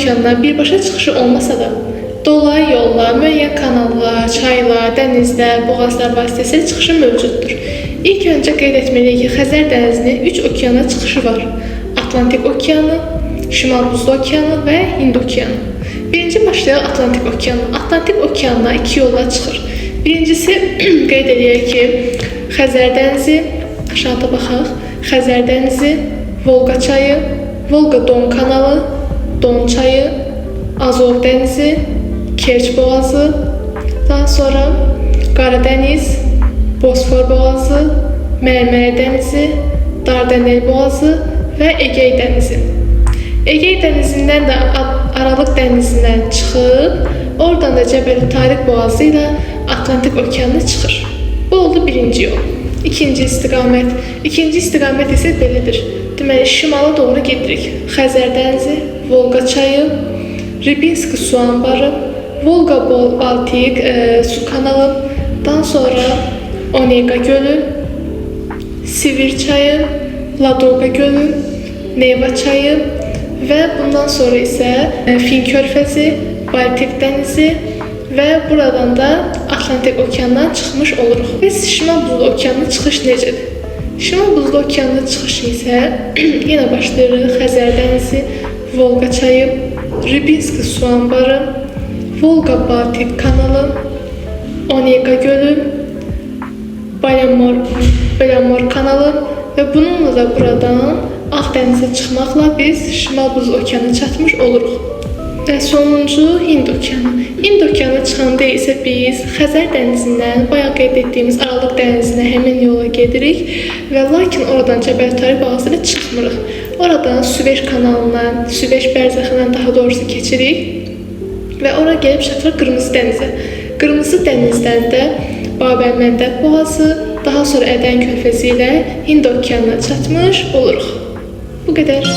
okeanına birbaşa çıxışı olmasa da, dolayı yolla, müəyyən kanallar, çaylar, dənizlər, boğazlar vasitəsilə çıxışı mövcuddur. İlk öncə qeyd etməliyik ki, Xəzər dənizinin 3 okeana çıxışı var. Atlantik okeanı, Şimal Buzlu okeanı və Hind okeanı. Birinci başlayaq Atlantik okeanı. Atlantik okeanına 2 yolla çıxır. Birincisi qeyd edək ki, Xəzər dənizi, aşağıda baxaq, Xəzər dənizi, Volqa çayı, Volqa-Don kanalı, Don çayı, Azov dənizi, Kerç boğazı, daha sonra Qaradəniz, Bosfor boğazı, Mərmərə dənizi, Dardanel boğazı və Egey dənizi. Egey dənizindən də Aralıq dənizindən çıxıb, oradan da Cəbəli Tariq boğazı ilə Atlantik okeanına çıxır. Bu oldu birinci yol. İkinci istiqamət. İkinci istiqamət isə belədir. Deməli, şimala doğru gedirik. Xəzər dənizi, Volqa çayı, Ribinski su anbarı, Volqa-Baltik su kanalı, daha sonra Onega gölü, Sivir çayı, Ladoga gölü, Neva çayı və bundan sonra isə Fin körfəzi, Baltik dənizi və buradan da Atlantik okeanına çıxmış oluruq. Biz Şimal Buzlu okeanına çıxış necədir? Şimal Buzlu okeanına çıxış isə yenə başlayırıq. Xəzər dənizi, Volqa çayı, Ribinski su anbarı, Volqa-Baltik kanalı, Onega gölü, Belamor kanalı və bununla da buradan Ağdənizə çıxmaqla biz Şimal Buzlu okeanına çatmış oluruq. Və sonuncu Hind okeanı. Hind okeanına çıxanda isə biz Xəzər dənizindən bayaq qeyd etdiyimiz Aralıq dənizinə həmin yola gedirik və lakin oradan Cəbəli Tariq boğazı ilə çıxmırıq. Oradan Süveyş kanalından, Süveyş bərzəxindən daha doğrusu keçirik və ora gəlib çatırıq Qırmızı dənizə. Qırmızı dənizdən də Bab-el-Məndəb boğazı, daha sonra Ədən körfəzi ilə Hind okeanına çatmış oluruq. Bu qədər.